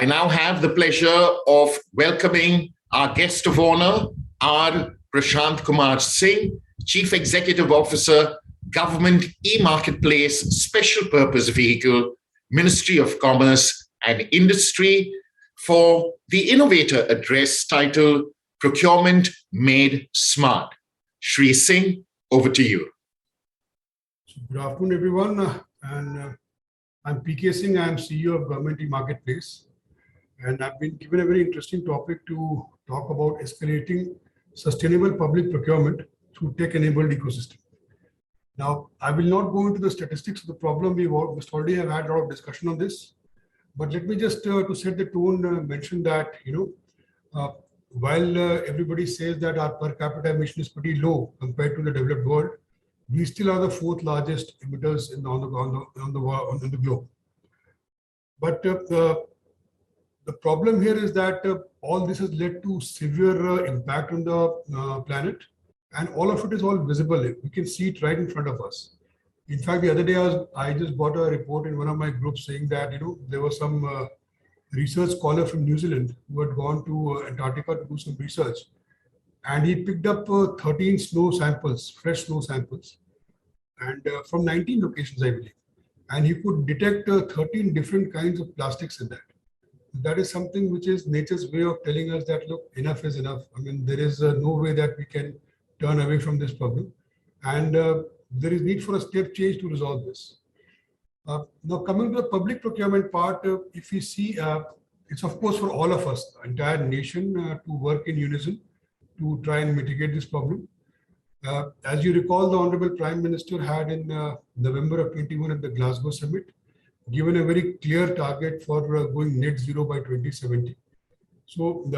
I now have the pleasure of welcoming our guest of honor, R. Prashant Kumar Singh, Chief Executive Officer, Government E-Marketplace Special Purpose Vehicle, Ministry of Commerce and Industry, for the Innovator address titled Procurement Made Smart. Shri Singh, over to you. Good afternoon, everyone. I'm PK Singh. I'm CEO of Government E-Marketplace. And I've been given a very interesting topic to talk about escalating sustainable public procurement through tech-enabled ecosystem. Now, I will not go into the statistics of the problem. We must already have had a lot of discussion on this. But let me just, to set the tone, mention that, while everybody says that our per capita emission is pretty low compared to the developed world, we still are the fourth largest emitters on the globe. But the problem here is that all this has led to severe impact on the planet, and all of it is all visible. We can see it right in front of us. In fact, the other day I just got a report in one of my groups saying that there was some research scholar from New Zealand who had gone to Antarctica to do some research, and he picked up 13 snow samples, fresh snow samples, and from 19 locations, I believe, and he could detect 13 different kinds of plastics in that. That is something which is nature's way of telling us that, look, enough is enough. I mean, there is no way that we can turn away from this problem. And there is need for a step change to resolve this. Now, coming to the public procurement part, if we see, it's of course for all of us, the entire nation, to work in unison to try and mitigate this problem. As you recall, the Honorable Prime Minister had in November of 21 at the Glasgow Summit, given a very clear target for going net zero by 2070. So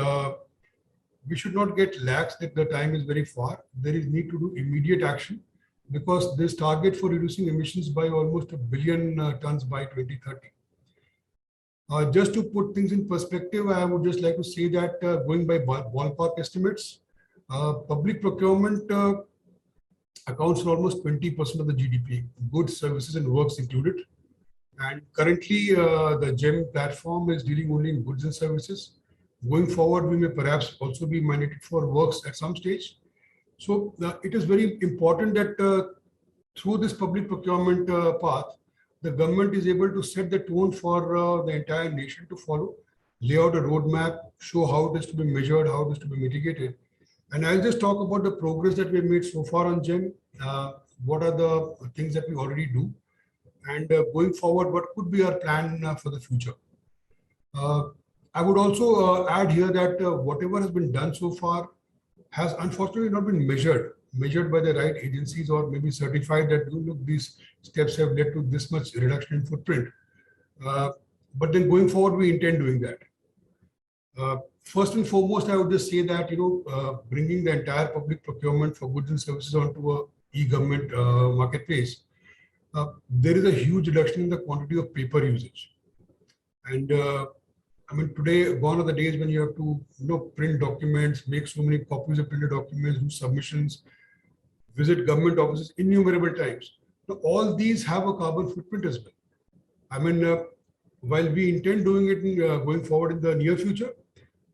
we should not get lax that the time is very far. There is need to do immediate action, because this target for reducing emissions by almost 1 billion tons by 2030. Just to put things in perspective, I would just like to say that going by ballpark estimates, public procurement accounts for almost 20% of the GDP, goods, services, and works included. And currently, the GEM platform is dealing only in goods and services. Going forward, we may perhaps also be mandated for works at some stage. So it is very important that through this public procurement path, the government is able to set the tone for the entire nation to follow, lay out a roadmap, show how it is to be measured, how it is to be mitigated. And I'll just talk about the progress that we've made so far on GEM, what are the things that we already do, and going forward, what could be our plan for the future. I would also add here that whatever has been done so far has unfortunately not been measured by the right agencies, or maybe certified that, look, these steps have led to this much reduction in footprint. But then going forward, we intend doing that. First and foremost, I would just say that, bringing the entire public procurement for goods and services onto a e-government marketplace, there is a huge reduction in the quantity of paper usage. And I mean, today, gone are the days when you have to print documents, make so many copies of printed documents, do submissions, visit government offices innumerable times. Now, all these have a carbon footprint as well. I mean, while we intend doing it going forward in the near future,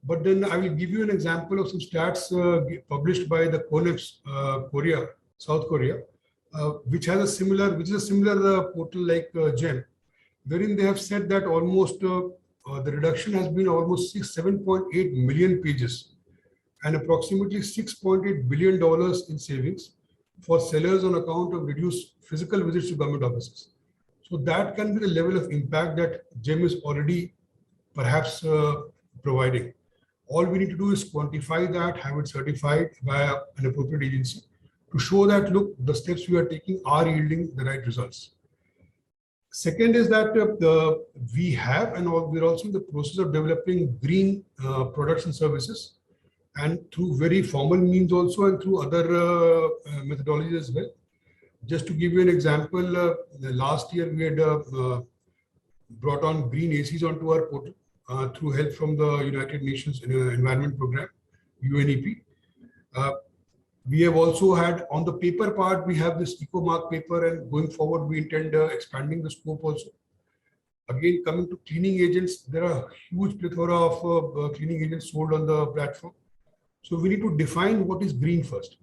but then I will give you an example of some stats published by the CONEPS, South Korea, which is a similar portal like GEM, wherein they have said that almost the reduction has been almost 7.8 million pages and approximately $6.8 billion in savings for sellers on account of reduced physical visits to government offices. So that can be the level of impact that GEM is already perhaps providing. All we need to do is quantify that, have it certified by an appropriate agency to show that, look, the steps we are taking are yielding the right results. Second is that we have, and we're also in the process of developing green products and services, and through very formal means also, and through other methodologies as well. Just to give you an example, last year we had brought on green ACs onto our portal through help from the United Nations Environment Program, UNEP. We have also had, on the paper part, we have this EcoMark paper, and going forward, we intend expanding the scope also. Again, coming to cleaning agents, there are a huge plethora of cleaning agents sold on the platform. So we need to define what is green first.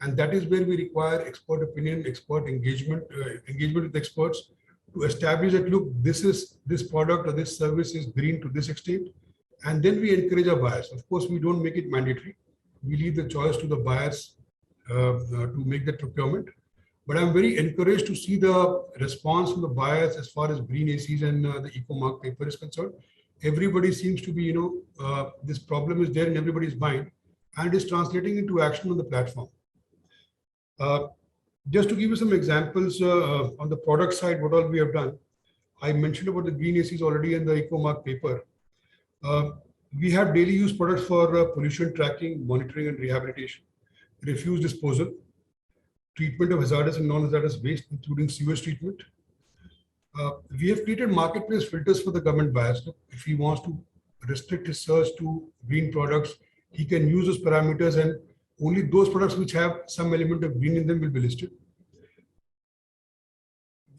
And that is where we require expert opinion, expert engagement, engagement with experts to establish that, look, this product or this service is green to this extent. And then we encourage our buyers. Of course, we don't make it mandatory. We leave the choice to the buyers to make that procurement. But I'm very encouraged to see the response from the buyers as far as green ACs and the eco-mark paper is concerned. Everybody seems to be, this problem is there in everybody's mind, and it is translating into action on the platform. Just to give you some examples on the product side, what all we have done, I mentioned about the green ACs already in the eco-mark paper. We have daily use products for pollution tracking, monitoring and rehabilitation, refuse disposal, treatment of hazardous and non-hazardous waste, including sewage treatment. We have created marketplace filters for the government buyers. If he wants to restrict his search to green products, he can use those parameters, and only those products which have some element of green in them will be listed.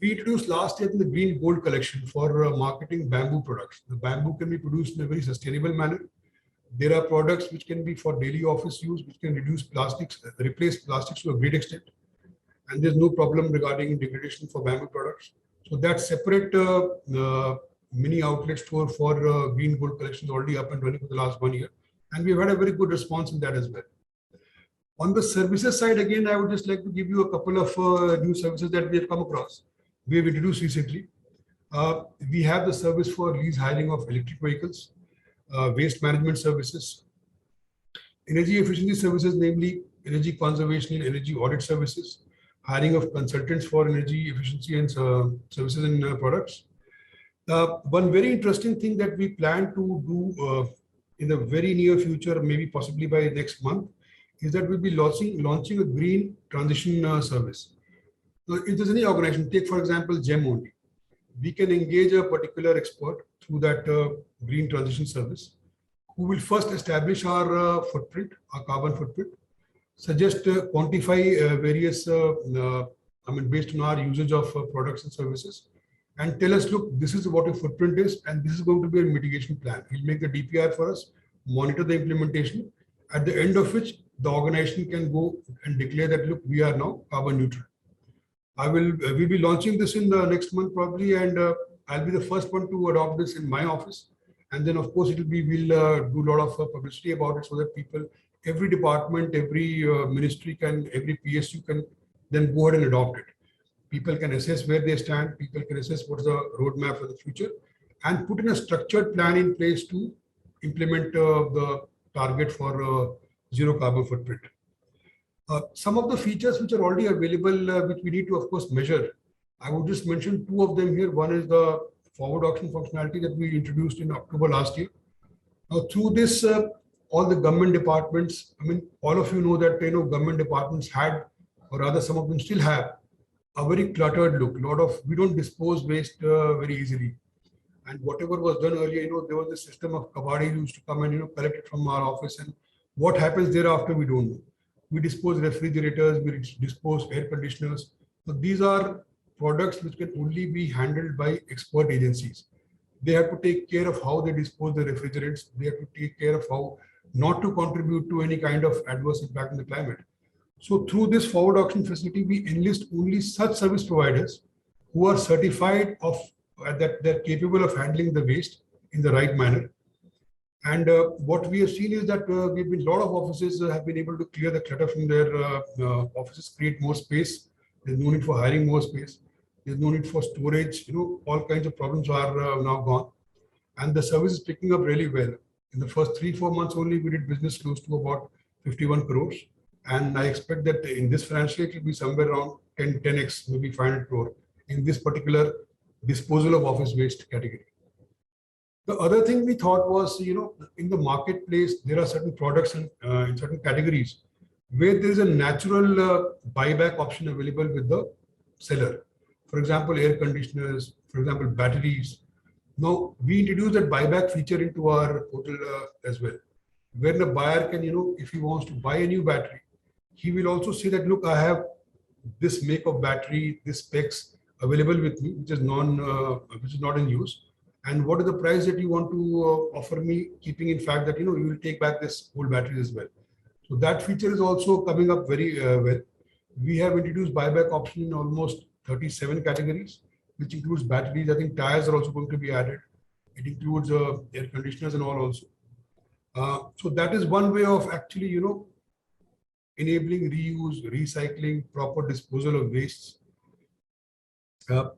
We introduced last year the Green Gold collection for marketing bamboo products. The bamboo can be produced in a very sustainable manner. There are products which can be for daily office use, which can reduce plastics, replace plastics to a great extent. And there's no problem regarding degradation for bamboo products. So that separate mini outlet store for Green Gold collection is already up and running for the last 1 year. And we've had a very good response in that as well. On the services side, again, I would just like to give you a couple of new services that we have come across. We have introduced recently. We have the service for lease hiring of electric vehicles, waste management services, energy efficiency services, namely energy conservation and energy audit services, hiring of consultants for energy efficiency and services and products. One very interesting thing that we plan to do in the very near future, maybe possibly by next month, is that we'll be launching a green transition service. So if there's any organization, take for example GEM only, we can engage a particular expert through that green transition service, who will first establish our footprint, our carbon footprint, suggest quantify various, based on our usage of products and services, and tell us, look, this is what your footprint is, and this is going to be a mitigation plan. He'll make the DPR for us, monitor the implementation, at the end of which the organization can go and declare that, look, we are now carbon neutral. We'll be launching this in the next month probably, and I'll be the first one to adopt this in my office. And then of course we'll do a lot of publicity about it, so that people, every department, every ministry every PSU can then go ahead and adopt it. People can assess where they stand, people can assess what's the roadmap for the future, and put in a structured plan in place to implement the target for zero carbon footprint. Some of the features which are already available, which we need to, of course, measure. I would just mention two of them here. One is the forward auction functionality that we introduced in October last year. Now, through this, all the government departments, all of you know that government departments had, or rather some of them still have, a very cluttered look. We don't dispose waste very easily. And whatever was done earlier, there was a system of kabadi who used to come and collect it from our office, and what happens thereafter, we don't know. We dispose refrigerators, we dispose air conditioners. So these are products which can only be handled by expert agencies. They have to take care of how they dispose the refrigerants. They have to take care of how not to contribute to any kind of adverse impact on the climate. So through this forward auction facility, we enlist only such service providers who are certified that they're capable of handling the waste in the right manner. And what we have seen is that a lot of offices have been able to clear the clutter from their offices, create more space. There's no need for hiring more space. There's no need for storage. All kinds of problems are now gone. And the service is picking up really well. In the first 3-4 months only, we did business close to about 51 crores. And I expect that in this financial year, it will be somewhere around 10x, maybe 500 crore in this particular disposal of office waste category. The other thing we thought was, in the marketplace, there are certain products in certain categories where there is a natural buyback option available with the seller. For example, air conditioners, for example, batteries. Now, we introduced that buyback feature into our portal as well, where the buyer can, if he wants to buy a new battery, he will also say that, look, I have this make of battery, this specs, available with me, which is not in use, and what is the price that you want to offer me, keeping in fact that you will take back this whole battery as well. So that feature is also coming up very well. We have introduced buyback option in almost 37 categories, which includes batteries. I think tires are also going to be added. It includes air conditioners and all also. So that is one way of actually, enabling reuse, recycling, proper disposal of wastes. But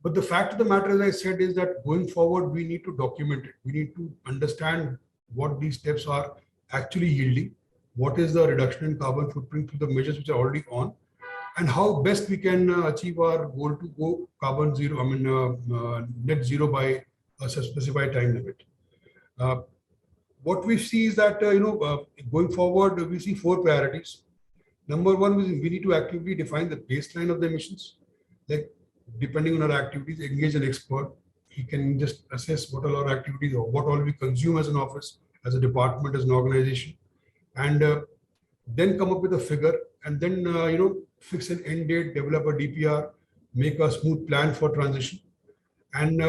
the fact of the matter, as I said, is that going forward, we need to document it. We need to understand what these steps are actually yielding, what is the reduction in carbon footprint through the measures which are already on, and how best we can achieve our goal to go carbon zero, net zero by a specified time limit. What we see is that, going forward, we see 4 priorities. Number one is we need to actively define the baseline of the emissions. Like, depending on our activities, engage an expert. He can just assess what all our activities or what all we consume as an office, as a department, as an organization, and then come up with a figure, and then fix an end date, develop a DPR, make a smooth plan for transition. And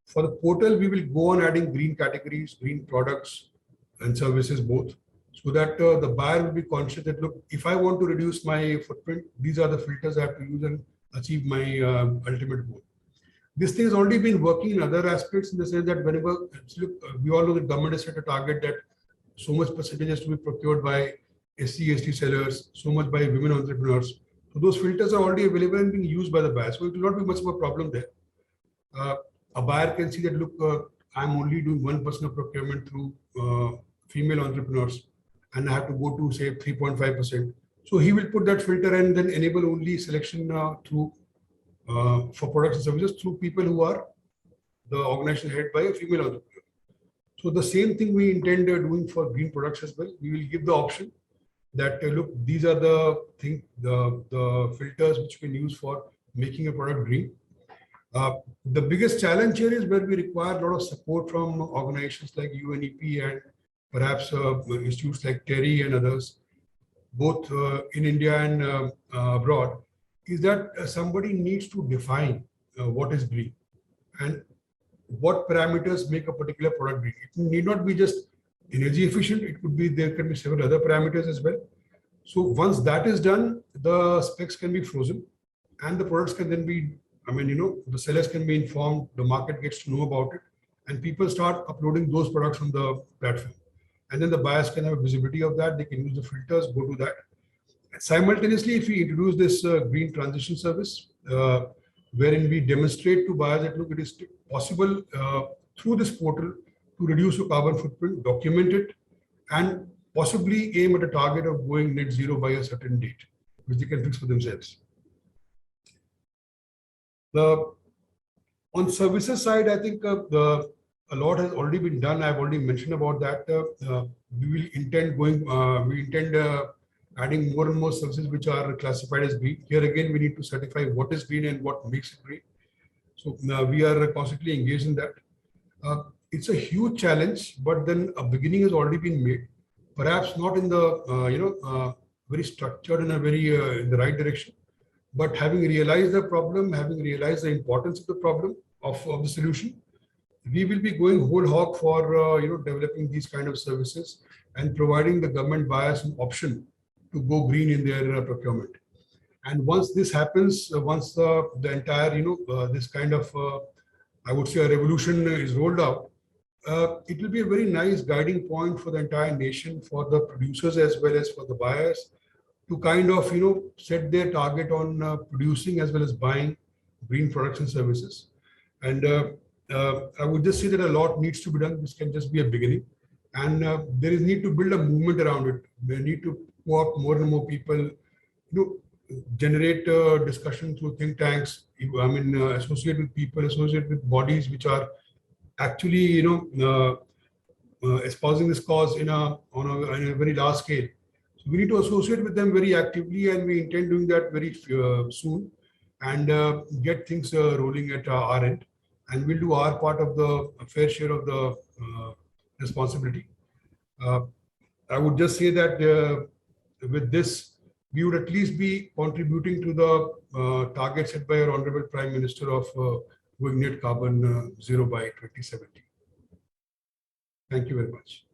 for the portal, we will go on adding green categories, green products and services both, so that the buyer will be conscious that, look, if I want to reduce my footprint, these are the filters I have to use and achieve my ultimate goal. This thing has already been working in other aspects, in the sense that whenever, we all know the government has set a target that so much percentage has to be procured by SC/ST sellers, so much by women entrepreneurs. So those filters are already available and being used by the buyer. So it will not be much of a problem there. A buyer can see that, look, I'm only doing 1% of procurement through female entrepreneurs, and I have to go to say 3.5%. So he will put that filter and then enable only selection through for products and services through people who are the organization headed by a female entrepreneur. So the same thing we intend doing for green products as well. We will give the option that look, these are the filters which you can use for making a product green. The biggest challenge here is where we require a lot of support from organizations like UNEP and perhaps institutes like TERI and others, both in India and abroad, is that somebody needs to define what is green and what parameters make a particular product green. It need not be just energy efficient. It could be, there can be several other parameters as well. So once that is done, the specs can be frozen and the products can then be, the sellers can be informed, the market gets to know about it, and people start uploading those products on the platform. And then the buyers can have a visibility of that. They can use the filters, go to that. Simultaneously, if we introduce this green transition service, wherein we demonstrate to buyers that, look, it is possible through this portal to reduce your carbon footprint, document it, and possibly aim at a target of going net zero by a certain date, which they can fix for themselves. On services side, I think a lot has already been done. I've already mentioned about that. We intend adding more and more services which are classified as green. Here again, we need to certify what is green and what makes it green. So we are constantly engaged in that. It's a huge challenge, but then a beginning has already been made. Perhaps not in the very structured and a very in the right direction, but having realized the problem, having realized the importance of the problem of the solution, we will be going whole hog for developing these kind of services and providing the government buyers an option to go green in their procurement. And once this happens, once the entire this kind of I would say a revolution is rolled out, it will be a very nice guiding point for the entire nation, for the producers as well as for the buyers, to kind of set their target on producing as well as buying green products and services. And I would just say that a lot needs to be done. This can just be a beginning, and there is need to build a movement around it. We need to co-opt more and more people, generate discussion through think tanks. Associate with people, associate with bodies which are actually espousing this cause in a very large scale. So we need to associate with them very actively, and we intend doing that very soon, and get things rolling at our end. And we'll do our part of the fair share of the responsibility. I would just say that with this, we would at least be contributing to the target set by our Honorable Prime Minister of going net carbon zero by 2070. Thank you very much.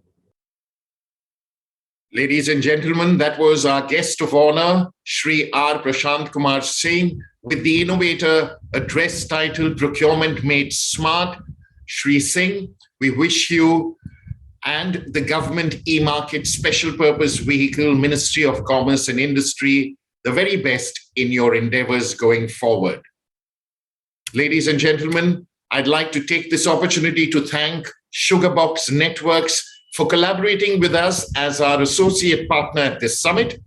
Ladies and gentlemen, that was our guest of honor, Shri R. Prashant Kumar Singh, with the Innovator address titled Procurement Made Smart. Shri Singh, we wish you and the Government E-Market Special Purpose Vehicle, Ministry of Commerce and Industry, the very best in your endeavors going forward. Ladies and gentlemen, I'd like to take this opportunity to thank Sugarbox Networks for collaborating with us as our associate partner at this summit.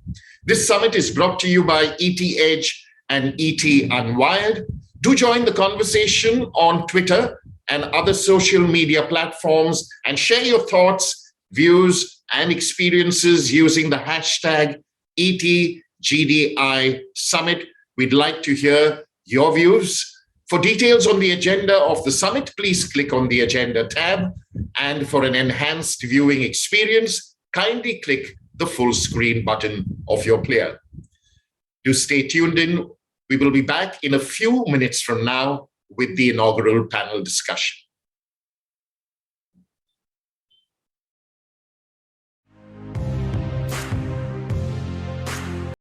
This summit is brought to you by ET Edge and ET Unwired. Do join the conversation on Twitter and other social media platforms and share your thoughts, views, and experiences using the hashtag ETGDI Summit. We'd like to hear your views. For details on the agenda of the summit, please click on the agenda tab. And for an enhanced viewing experience, kindly click the full screen button of your player. Do stay tuned in. We will be back in a few minutes from now with the inaugural panel discussion.